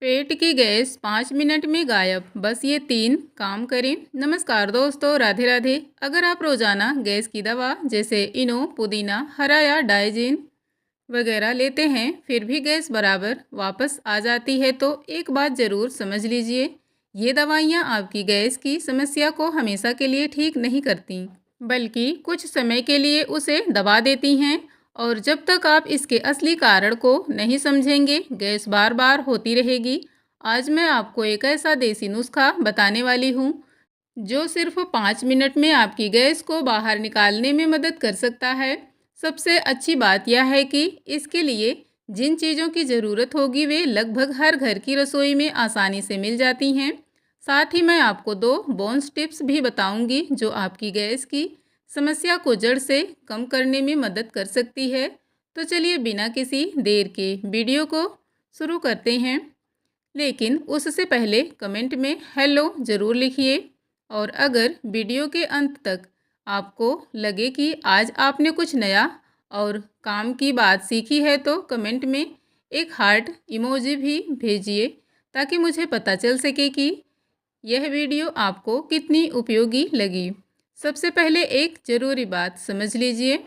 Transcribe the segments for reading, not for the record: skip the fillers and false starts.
पेट की gas 5 minute में गायब, बस ये 3 काम करें। नमस्कार दोस्तों, राधे राधे। अगर आप रोजाना गैस की दवा जैसे इनो, पुदीना, हरा या डाइजिन वगैरह लेते हैं, फिर भी गैस बराबर वापस आ जाती है, तो एक बात ज़रूर समझ लीजिए, ये दवाइयाँ आपकी गैस की समस्या को हमेशा के लिए ठीक नहीं करती, बल्कि कुछ समय के लिए उसे दबा देती हैं। और जब तक आप इसके असली कारण को नहीं समझेंगे, गैस बार बार होती रहेगी। आज मैं आपको एक ऐसा देसी नुस्खा बताने वाली हूँ जो सिर्फ 5 मिनट में आपकी गैस को बाहर निकालने में मदद कर सकता है। सबसे अच्छी बात यह है कि इसके लिए जिन चीज़ों की ज़रूरत होगी वे लगभग हर घर की रसोई में आसानी से मिल जाती हैं। साथ ही मैं आपको 2 बोन्स टिप्स भी बताऊंगी जो आपकी गैस की समस्या को जड़ से कम करने में मदद कर सकती है। तो चलिए बिना किसी देर के वीडियो को शुरू करते हैं। लेकिन उससे पहले कमेंट में हेलो ज़रूर लिखिए। और अगर वीडियो के अंत तक आपको लगे कि आज आपने कुछ नया और काम की बात सीखी है, तो कमेंट में एक हार्ट इमोजी भी भेजिए, ताकि मुझे पता चल सके कि यह वीडियो आपको कितनी उपयोगी लगी। सबसे पहले एक ज़रूरी बात समझ लीजिए,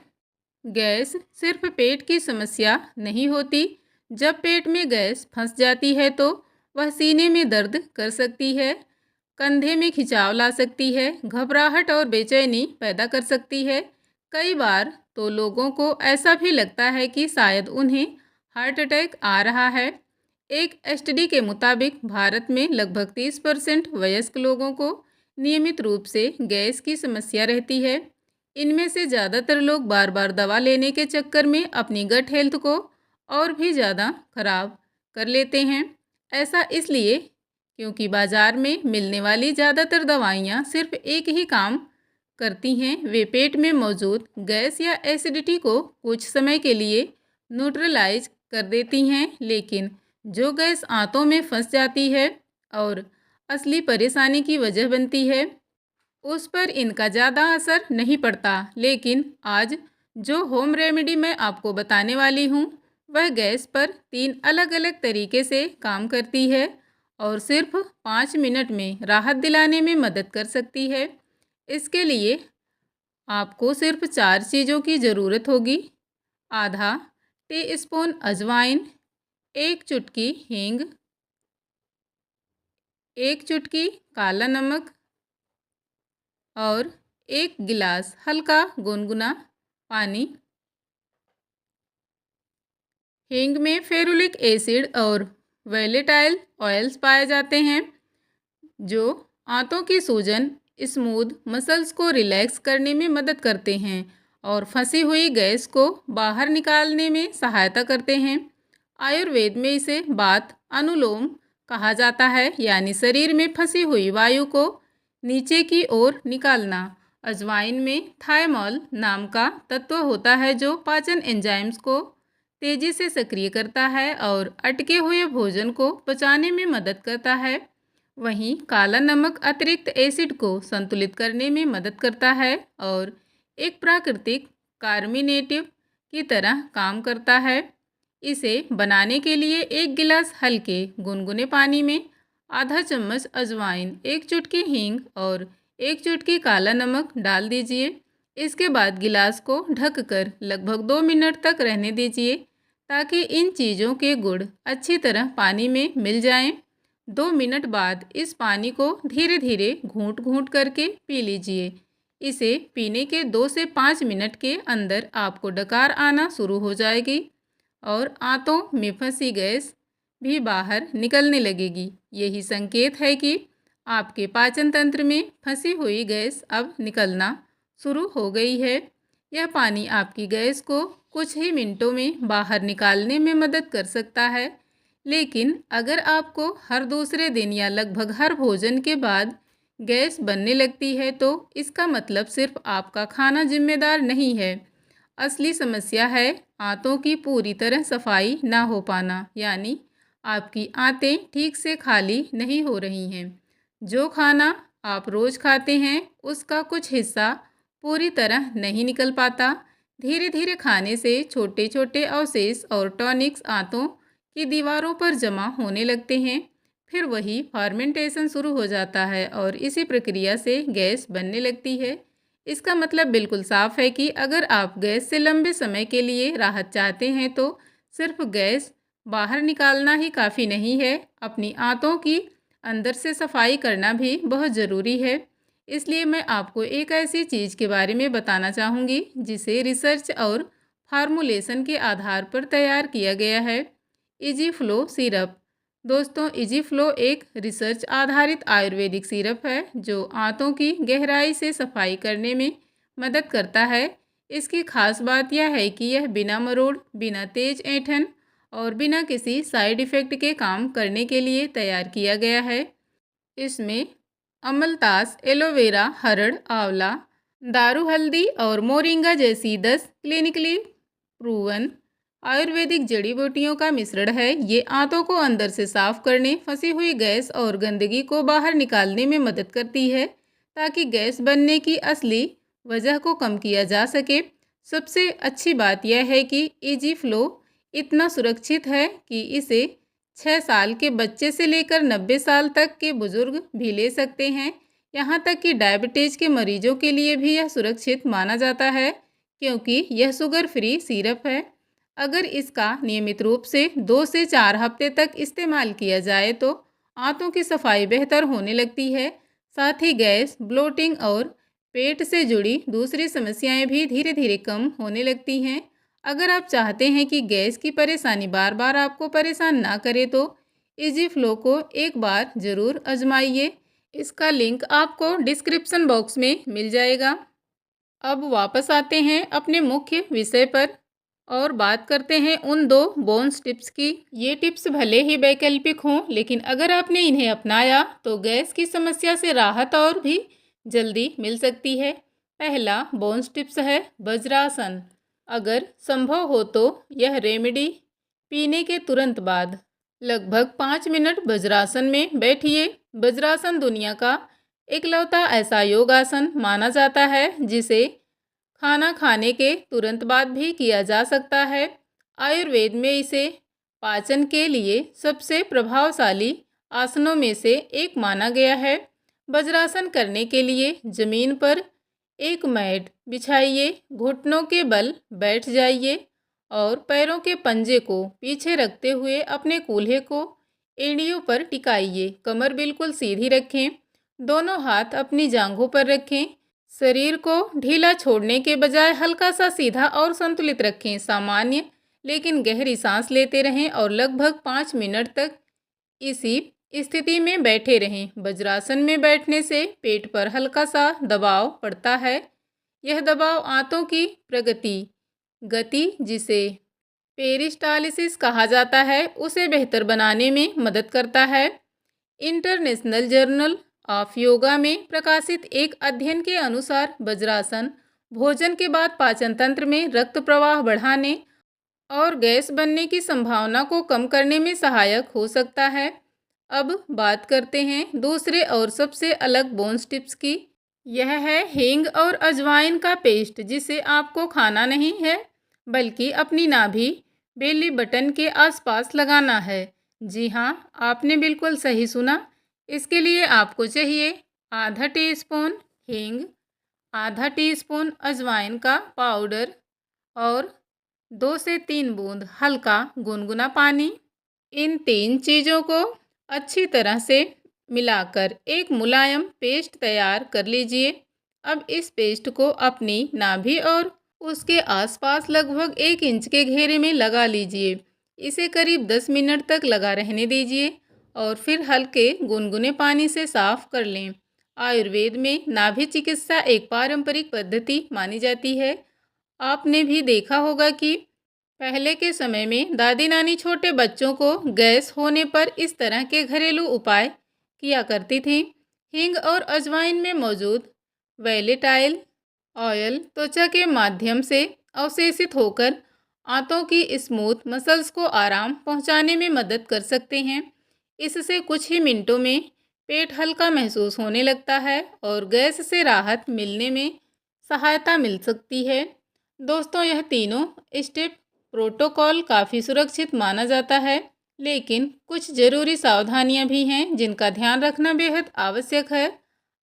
गैस सिर्फ पेट की समस्या नहीं होती। जब पेट में गैस फंस जाती है तो वह सीने में दर्द कर सकती है, कंधे में खिंचाव ला सकती है, घबराहट और बेचैनी पैदा कर सकती है। कई बार तो लोगों को ऐसा भी लगता है कि शायद उन्हें हार्ट अटैक आ रहा है। एक एसटीडी के मुताबिक भारत में लगभग 30% वयस्क लोगों को नियमित रूप से गैस की समस्या रहती है। इनमें से ज़्यादातर लोग बार बार दवा लेने के चक्कर में अपनी गट हेल्थ को और भी ज़्यादा खराब कर लेते हैं। ऐसा इसलिए क्योंकि बाज़ार में मिलने वाली ज़्यादातर दवाइयाँ सिर्फ एक ही काम करती हैं, वे पेट में मौजूद गैस या एसिडिटी को कुछ समय के लिए न्यूट्रलाइज कर देती हैं, लेकिन जो गैस आंतों में फंस जाती है और असली परेशानी की वजह बनती है, उस पर इनका ज़्यादा असर नहीं पड़ता। लेकिन आज जो होम रेमेडी मैं आपको बताने वाली हूँ, वह गैस पर 3 अलग अलग तरीके से काम करती है और सिर्फ 5 मिनट में राहत दिलाने में मदद कर सकती है। इसके लिए आपको सिर्फ 4 चीज़ों की ज़रूरत होगी: आधा टीस्पून अजवाइन, 1 चुटकी हींग, 1 चुटकी काला नमक और 1 गिलास हल्का गुनगुना पानी। हींग में फेरुलिक एसिड और वैलेटाइल ऑयल्स पाए जाते हैं, जो आंतों की सूजन, स्मूथ मसल्स को रिलैक्स करने में मदद करते हैं और फंसी हुई गैस को बाहर निकालने में सहायता करते हैं। आयुर्वेद में इसे बात अनुलोम कहा जाता है, यानी शरीर में फंसी हुई वायु को नीचे की ओर निकालना। अजवाइन में थायमोल नाम का तत्व होता है जो पाचन एंजाइम्स को तेजी से सक्रिय करता है और अटके हुए भोजन को पचाने में मदद करता है। वहीं काला नमक अतिरिक्त एसिड को संतुलित करने में मदद करता है और एक प्राकृतिक कार्मिनेटिव की तरह काम करता है। इसे बनाने के लिए 1 गिलास हल्के गुनगुने पानी में आधा चम्मच अजवाइन, 1 चुटकी हींग और 1 चुटकी काला नमक डाल दीजिए। इसके बाद गिलास को ढककर लगभग 2 मिनट तक रहने दीजिए, ताकि इन चीज़ों के गुण अच्छी तरह पानी में मिल जाएं। 2 मिनट बाद इस पानी को धीरे धीरे घूंट घूंट करके पी लीजिए। इसे पीने के 2 से 5 मिनट के अंदर आपको डकार आना शुरू हो जाएगी और आंतों में फंसी गैस भी बाहर निकलने लगेगी। यही संकेत है कि आपके पाचन तंत्र में फंसी हुई गैस अब निकलना शुरू हो गई है। यह पानी आपकी गैस को कुछ ही मिनटों में बाहर निकालने में मदद कर सकता है। लेकिन अगर आपको हर दूसरे दिन या लगभग हर भोजन के बाद गैस बनने लगती है, तो इसका मतलब सिर्फ आपका खाना जिम्मेदार नहीं है। असली समस्या है आंतों की पूरी तरह सफाई ना हो पाना, यानी आपकी आंतें ठीक से खाली नहीं हो रही हैं। जो खाना आप रोज़ खाते हैं उसका कुछ हिस्सा पूरी तरह नहीं निकल पाता। धीरे धीरे खाने से छोटे छोटे अवशेष और टॉनिक्स आंतों की दीवारों पर जमा होने लगते हैं। फिर वही फर्मेंटेशन शुरू हो जाता है और इसी प्रक्रिया से गैस बनने लगती है। इसका मतलब बिल्कुल साफ है कि अगर आप गैस से लंबे समय के लिए राहत चाहते हैं तो सिर्फ गैस बाहर निकालना ही काफ़ी नहीं है, अपनी आंतों की अंदर से सफाई करना भी बहुत ज़रूरी है। इसलिए मैं आपको एक ऐसी चीज़ के बारे में बताना चाहूँगी जिसे रिसर्च और फार्मूलेशन के आधार पर तैयार किया गया है। Easy flow syrup. दोस्तों, इजी फ्लो एक रिसर्च आधारित आयुर्वेदिक सिरप है जो आंतों की गहराई से सफाई करने में मदद करता है। इसकी खास बात यह है कि यह बिना मरोड़, बिना तेज ऐंठन और बिना किसी साइड इफ़ेक्ट के काम करने के लिए तैयार किया गया है। इसमें अमलतास, एलोवेरा, हरड़, आंवला, दारू हल्दी और मोरिंगा जैसी 10 क्लिनिकली प्रूवन आयुर्वेदिक जड़ी बूटियों का मिश्रण है। ये आंतों को अंदर से साफ करने, फंसी हुई गैस और गंदगी को बाहर निकालने में मदद करती है ताकि गैस बनने की असली वजह को कम किया जा सके। सबसे अच्छी बात यह है कि इजी फ्लो इतना सुरक्षित है कि इसे 6 साल के बच्चे से लेकर 90 साल तक के बुजुर्ग भी ले सकते हैं। यहाँ तक कि डायबिटीज़ के मरीजों के लिए भी यह सुरक्षित माना जाता है क्योंकि यह शुगर फ्री सिरप है। अगर इसका नियमित रूप से 2 से 4 हफ्ते तक इस्तेमाल किया जाए तो आंतों की सफाई बेहतर होने लगती है। साथ ही गैस, ब्लोटिंग और पेट से जुड़ी दूसरी समस्याएं भी धीरे धीरे कम होने लगती हैं। अगर आप चाहते हैं कि गैस की परेशानी बार बार आपको परेशान ना करे तो इजी फ्लो को एक बार ज़रूर आजमाइए। इसका लिंक आपको डिस्क्रिप्शन बॉक्स में मिल जाएगा। अब वापस आते हैं अपने मुख्य विषय पर और बात करते हैं उन 2 बोन्स टिप्स की। ये टिप्स भले ही वैकल्पिक हों, लेकिन अगर आपने इन्हें अपनाया तो गैस की समस्या से राहत और भी जल्दी मिल सकती है। पहला बोन्स टिप्स है वज्रासन। अगर संभव हो तो यह रेमेडी पीने के तुरंत बाद लगभग 5 मिनट वज्रासन में बैठिए। वज्रासन दुनिया का एकलौता ऐसा योगासन माना जाता है जिसे खाना खाने के तुरंत बाद भी किया जा सकता है। आयुर्वेद में इसे पाचन के लिए सबसे प्रभावशाली आसनों में से एक माना गया है। वज्रासन करने के लिए जमीन पर एक मैट बिछाइए, घुटनों के बल बैठ जाइए और पैरों के पंजे को पीछे रखते हुए अपने कूल्हे को एड़ियों पर टिकाइए। कमर बिल्कुल सीधी रखें, दोनों हाथ अपनी जांघों पर रखें। शरीर को ढीला छोड़ने के बजाय हल्का सा सीधा और संतुलित रखें। सामान्य लेकिन गहरी सांस लेते रहें और लगभग 5 मिनट तक इसी स्थिति में बैठे रहें। वज्रासन में बैठने से पेट पर हल्का सा दबाव पड़ता है। यह दबाव आंतों की गति जिसे पेरिस्टालिसिस कहा जाता है उसे बेहतर बनाने में मदद करता है। इंटरनेशनल जर्नल ऑफ योगा में प्रकाशित एक अध्ययन के अनुसार वज्रासन भोजन के बाद पाचन तंत्र में रक्त प्रवाह बढ़ाने और गैस बनने की संभावना को कम करने में सहायक हो सकता है। अब बात करते हैं दूसरे और सबसे अलग बोन्स टिप्स की। यह है हींग और अजवाइन का पेस्ट, जिसे आपको खाना नहीं है बल्कि अपनी नाभि बेली बटन के आसपास लगाना है। जी हाँ, आपने बिल्कुल सही सुना। इसके लिए आपको चाहिए आधा टीस्पून हींग, आधा टीस्पून अजवाइन का पाउडर और 2 से 3 बूंद हल्का गुनगुना पानी। इन 3 चीज़ों को अच्छी तरह से मिलाकर एक मुलायम पेस्ट तैयार कर लीजिए। अब इस पेस्ट को अपनी नाभि और उसके आसपास लगभग 1 इंच के घेरे में लगा लीजिए। इसे करीब 10 मिनट तक लगा रहने दीजिए और फिर हल्के गुनगुने पानी से साफ कर लें। आयुर्वेद में नाभि चिकित्सा एक पारंपरिक पद्धति मानी जाती है। आपने भी देखा होगा कि पहले के समय में दादी नानी छोटे बच्चों को गैस होने पर इस तरह के घरेलू उपाय किया करती थी। हींग और अजवाइन में मौजूद वैलेटाइल ऑयल त्वचा के माध्यम से अवशेषित होकर आंतों की स्मूथ मसल्स को आराम पहुंचाने में मदद कर सकते हैं। इससे कुछ ही मिनटों में पेट हल्का महसूस होने लगता है और गैस से राहत मिलने में सहायता मिल सकती है। दोस्तों, यह तीनों स्टेप प्रोटोकॉल काफ़ी सुरक्षित माना जाता है। लेकिन कुछ ज़रूरी सावधानियां भी हैं जिनका ध्यान रखना बेहद आवश्यक है।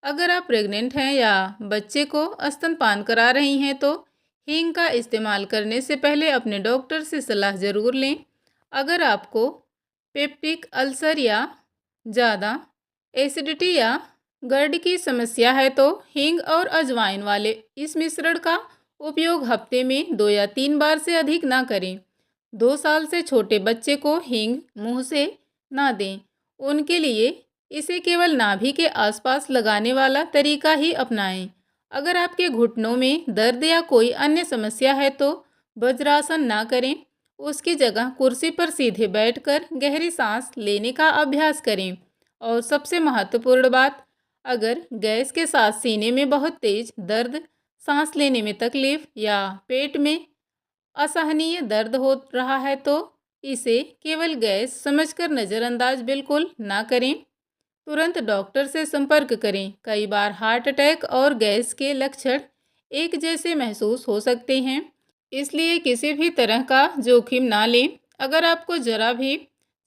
अगर आप प्रेग्नेंट हैं या बच्चे को स्तनपान करा रही हैं तो हींग का इस्तेमाल करने से पहले अपने डॉक्टर से सलाह ज़रूर लें। अगर आपको पेप्टिक अल्सर या ज़्यादा एसिडिटी या गर्ड की समस्या है तो हींग और अजवाइन वाले इस मिश्रण का उपयोग हफ्ते में 2 या 3 बार से अधिक ना करें। 2 साल से छोटे बच्चे को हींग मुंह से ना दें। उनके लिए इसे केवल नाभि के आसपास लगाने वाला तरीका ही अपनाएं। अगर आपके घुटनों में दर्द या कोई अन्य समस्या है तो वज्रासन ना करें। उसकी जगह कुर्सी पर सीधे बैठकर गहरी सांस लेने का अभ्यास करें। और सबसे महत्वपूर्ण बात, अगर गैस के साथ सीने में बहुत तेज दर्द, सांस लेने में तकलीफ या पेट में असहनीय दर्द हो रहा है तो इसे केवल गैस समझकर नज़रअंदाज बिल्कुल ना करें। तुरंत डॉक्टर से संपर्क करें। कई बार हार्ट अटैक और गैस के लक्षण एक जैसे महसूस हो सकते हैं, इसलिए किसी भी तरह का जोखिम ना लें। अगर आपको जरा भी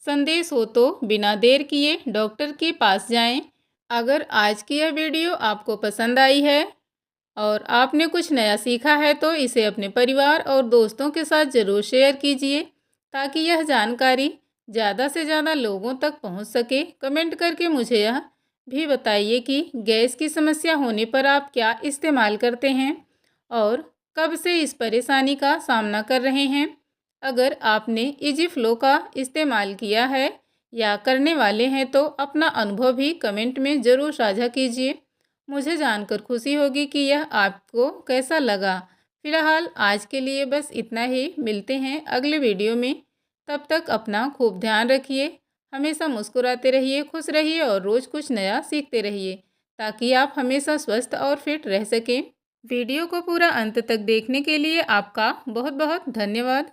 संदेश हो तो बिना देर किए डॉक्टर के पास जाएं। अगर आज की यह वीडियो आपको पसंद आई है और आपने कुछ नया सीखा है तो इसे अपने परिवार और दोस्तों के साथ ज़रूर शेयर कीजिए ताकि यह जानकारी ज़्यादा से ज़्यादा लोगों तक पहुंच सके। कमेंट करके मुझे यह भी बताइए कि गैस की समस्या होने पर आप क्या इस्तेमाल करते हैं और कब से इस परेशानी का सामना कर रहे हैं। अगर आपने इजी फ्लो का इस्तेमाल किया है या करने वाले हैं तो अपना अनुभव भी कमेंट में ज़रूर साझा कीजिए। मुझे जानकर खुशी होगी कि यह आपको कैसा लगा। फिलहाल आज के लिए बस इतना ही। मिलते हैं अगले वीडियो में। तब तक अपना खूब ध्यान रखिए। हमेशा मुस्कुराते रहिए, खुश रहिए और रोज़ कुछ नया सीखते रहिए ताकि आप हमेशा स्वस्थ और फिट रह सकें। वीडियो को पूरा अंत तक देखने के लिए आपका बहुत बहुत धन्यवाद।